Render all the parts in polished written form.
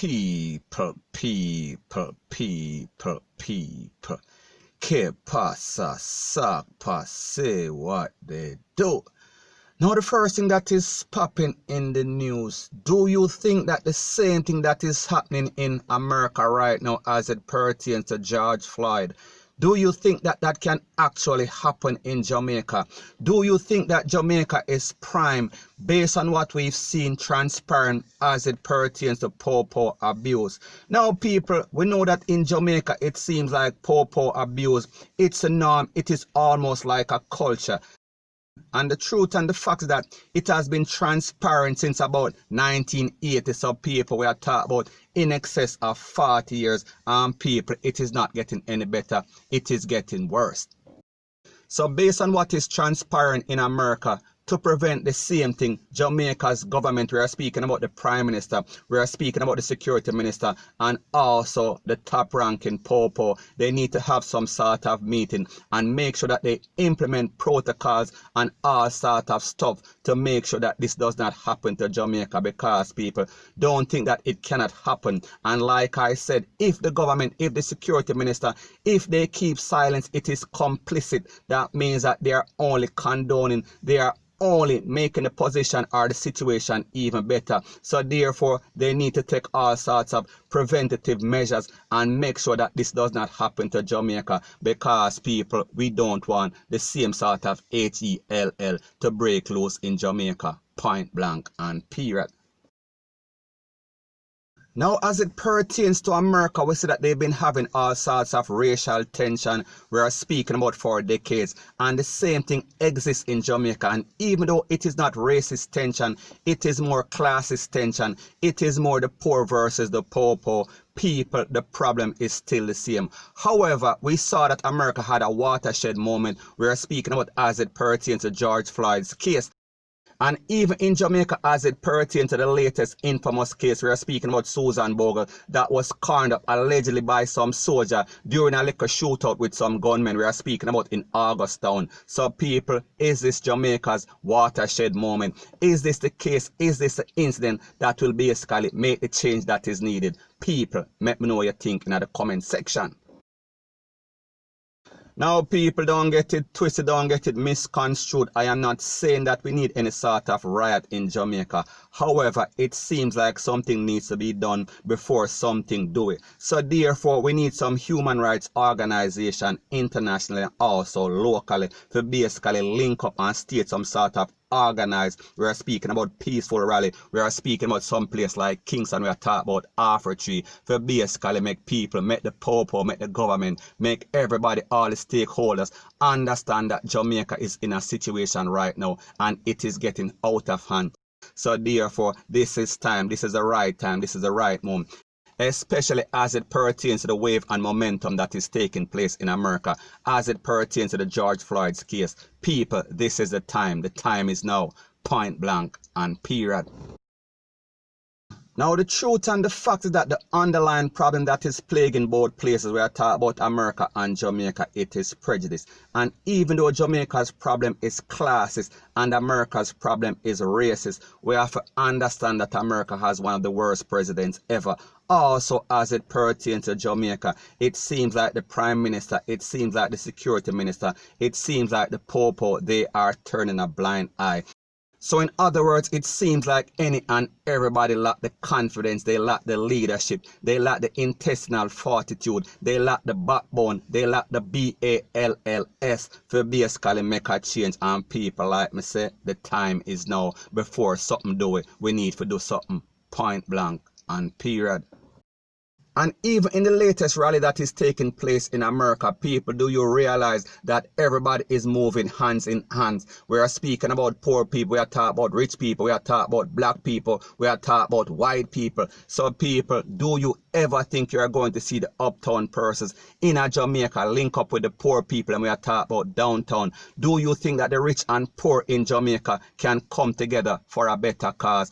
people. Que pasa, sapa, say what they do. Now the first thing that is popping in the news, do you think that the same thing that is happening in America right now as it pertains to George Floyd, do you think that that can actually happen in Jamaica? Do you think that Jamaica is prime based on what we've seen transparent as it pertains to popo abuse? Now people, we know that in Jamaica it seems like popo abuse, it's a norm, it is almost like a culture. And the truth and the fact is that it has been transparent since about 1980. So people, we are talking about in excess of 40 years. And people, it is not getting any better. It is getting worse. So based on what is transparent in America, to prevent the same thing, Jamaica's government, we are speaking about the Prime Minister, we are speaking about the Security Minister, and also the top-ranking popo. They need to have some sort of meeting and make sure that they implement protocols and all sort of stuff to make sure that this does not happen to Jamaica, because people don't think that it cannot happen. And like I said, if the government, if the Security Minister, if they keep silence, it is complicit. That means that they are only condoning, they are only making the position or the situation even better. So therefore, they need to take all sorts of preventative measures and make sure that this does not happen to Jamaica, because people, we don't want the same sort of HELL to break loose in Jamaica, point blank and period. Now, as it pertains to America, we see that they've been having all sorts of racial tension we are speaking about for decades. And the same thing exists in Jamaica. And even though it is not racist tension, it is more classist tension. It is more the poor versus the popo. People, the problem is still the same. However, we saw that America had a watershed moment. We are speaking about as it pertains to George Floyd's case. And even in Jamaica, as it pertains to the latest infamous case, we are speaking about Susan Bogle, that was cornered up allegedly by some soldier during a little shootout with some gunmen. We are speaking about in Augustown. So people, is this Jamaica's watershed moment? Is this the case? Is this the incident that will basically make the change that is needed? People, let me know what you think in the comment section. Now people, don't get it twisted, don't get it misconstrued. I am not saying that we need any sort of riot in Jamaica. However, it seems like something needs to be done before something do it. So therefore, we need some human rights organization internationally and also locally to basically link up and state some sort of organized. We are speaking about peaceful rally. We are speaking about some place like Kingston. We are talking about H00T to basically make people, make the popo, make the government, make everybody, all the stakeholders understand that Jamaica is in a situation right now and it is getting out of hand. So therefore, this is time, this is the right time, this is the right moment, especially as it pertains to the wave and momentum that is taking place in America, as it pertains to the George Floyd's case. People, this is the time is now, point blank and period. Now the truth and the fact is that the underlying problem that is plaguing both places, we are talking about America and Jamaica, it is prejudice. And even though Jamaica's problem is classist and America's problem is racist, we have to understand that America has one of the worst presidents ever. Also, as it pertains to Jamaica, it seems like the Prime Minister, it seems like the Security Minister, it seems like the popo, they are turning a blind eye. So in other words, it seems like any and everybody lack the confidence, they lack the leadership, they lack the intestinal fortitude, they lack the backbone, they lack the BALLS to basically make a change. And people like me say, the time is now. Before something do it, we need to do something, point blank and period. And even in the latest rally that is taking place in America, people, do you realize that everybody is moving hands in hands? We are speaking about poor people, we are talking about rich people, we are talking about black people, we are talking about white people. So people, do you ever think you are going to see the uptown persons in a Jamaica link up with the poor people, and we are talking about downtown? Do you think that the rich and poor in Jamaica can come together for a better cause?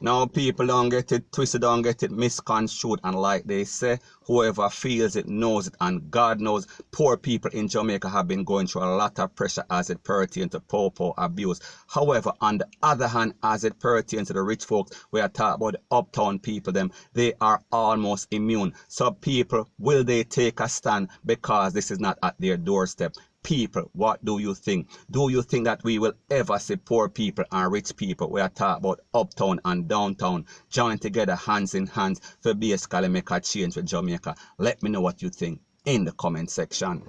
Now people don't get it twisted, don't get it misconstrued, and like they say, whoever feels it knows it, and God knows poor people in Jamaica have been going through a lot of pressure as it pertains to popo abuse. However, on the other hand, as it pertains to the rich folks, we are talking about the uptown people, them, they are almost immune. So people, will they take a stand because this is not at their doorstep? People, what do you think? Do you think that we will ever see poor people and rich people, we are talking about uptown and downtown, join together hands in hands for basically make a change for Jamaica? Let me know what you think in the comment section.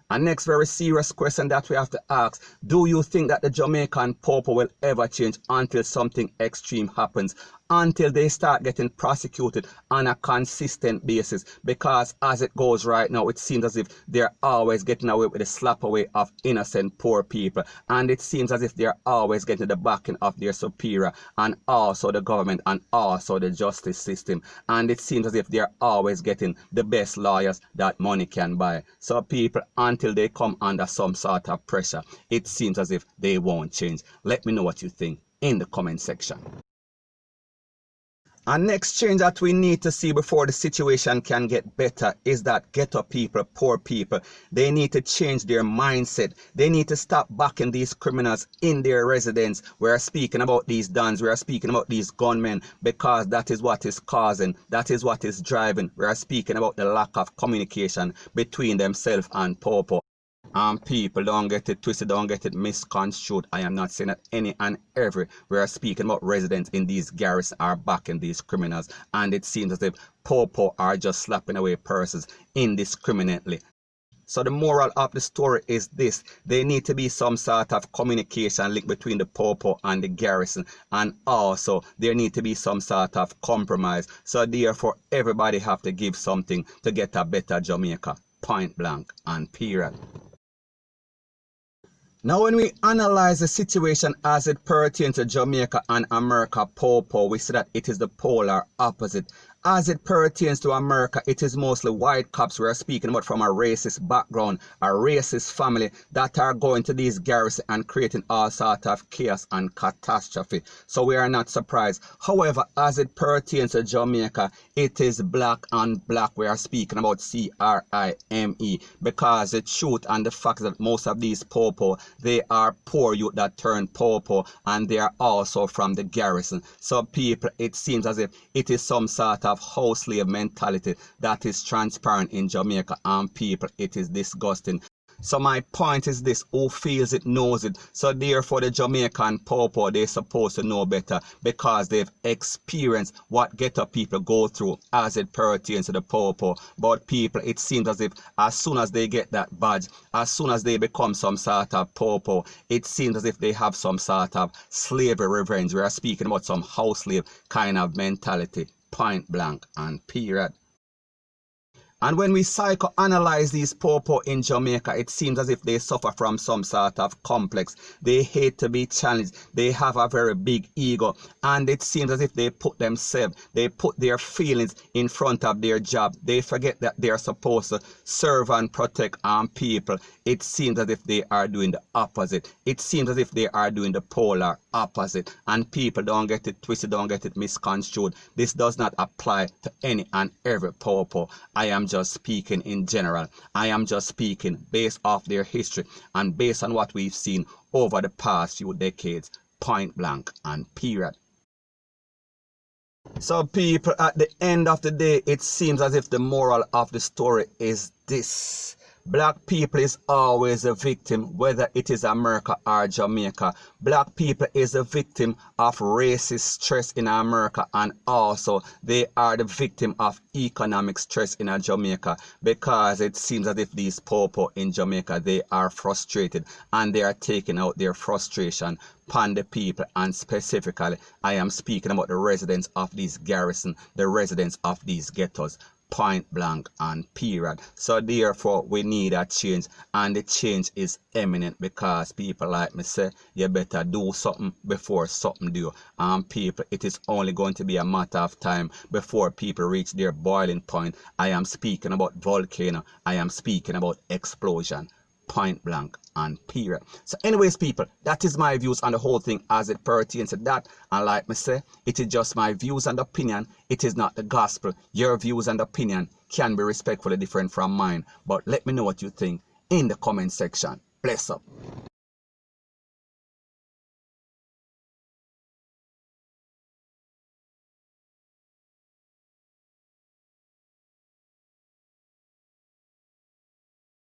And next very serious question that we have to ask, do you think that the Jamaican popo will ever change until something extreme happens? Until they start getting prosecuted on a consistent basis? Because as it goes right now, it seems as if they're always getting away with the slap away of innocent poor people, and it seems as if they're always getting the backing of their superior and also the government and also the justice system, and it seems as if they're always getting the best lawyers that money can buy. So people, until they come under some sort of pressure, it seems as if they won't change. Let me know what you think in the comment section. And next change that we need to see before the situation can get better is that ghetto people, poor people, they need to change their mindset. They need to stop backing these criminals in their residence. We are speaking about these dons, we are speaking about these gunmen, because that is what is causing, that is what is driving. We are speaking about the lack of communication between themselves and popo. People, don't get it twisted, don't get it misconstrued. I am not saying that any and every, we are speaking about residents in these garrisons are backing these criminals, and it seems as if popo are just slapping away persons indiscriminately. So the moral of the story is this: there need to be some sort of communication link between the popo and the garrison, and also there need to be some sort of compromise. So therefore everybody have to give something to get a better Jamaica, point blank and period. Now when we analyze the situation as it pertains to Jamaica and America popo, we see that it is the polar opposite. As it pertains to America, it is mostly white cops we are speaking about from a racist background, a racist family that are going to these garrisons and creating all sort of chaos and catastrophe. So we are not surprised. However, as it pertains to Jamaica, it is black and black. We are speaking about crime, because the truth and the fact that most of these popo, they are poor youth that turn popo, and they are also from the garrison. So people, it seems as if it is some sort of house slave mentality that is transparent in Jamaica, and people, it is disgusting. So my point is this: who feels it knows it. So therefore the Jamaican popo, they're supposed to know better, because they've experienced what ghetto people go through as it pertains to the popo. But people, it seems as if as soon as they get that badge, as soon as they become some sort of popo, it seems as if they have some sort of slavery revenge. We are speaking about some house slave kind of mentality, point blank and period. And when we psychoanalyze these popo in Jamaica, it seems as if they suffer from some sort of complex. They hate to be challenged. They have a very big ego. And it seems as if they put themselves, they put their feelings in front of their job. They forget that they are supposed to serve and protect people. It seems as if they are doing the opposite. It seems as if they are doing the polar opposite. And people, don't get it twisted, don't get it misconstrued. This does not apply to any and every popo. I am just speaking in general. I am just speaking based off their history and based on what we've seen over the past few decades, point blank and period. So people, at the end of the day, it seems as if the moral of the story is this: black people is always a victim, whether it is America or Jamaica. Black people is a victim of racist stress in America, and also they are the victim of economic stress in Jamaica, because it seems as if these popo in Jamaica, they are frustrated and they are taking out their frustration upon the people, and specifically I am speaking about the residents of these garrisons, the residents of these ghettos, point blank and period. So therefore we need a change, and the change is imminent, because people like me say, you better do something before something do. And people, it is only going to be a matter of time before people reach their boiling point. I am speaking about volcano, I am speaking about explosion, point blank and period. So anyways, people, that is my views on the whole thing as it pertains to that. And like me say, it is just my views and opinion. It is not the gospel. Your views and opinion can be respectfully different from mine. But let me know what you think in the comment section. Bless up.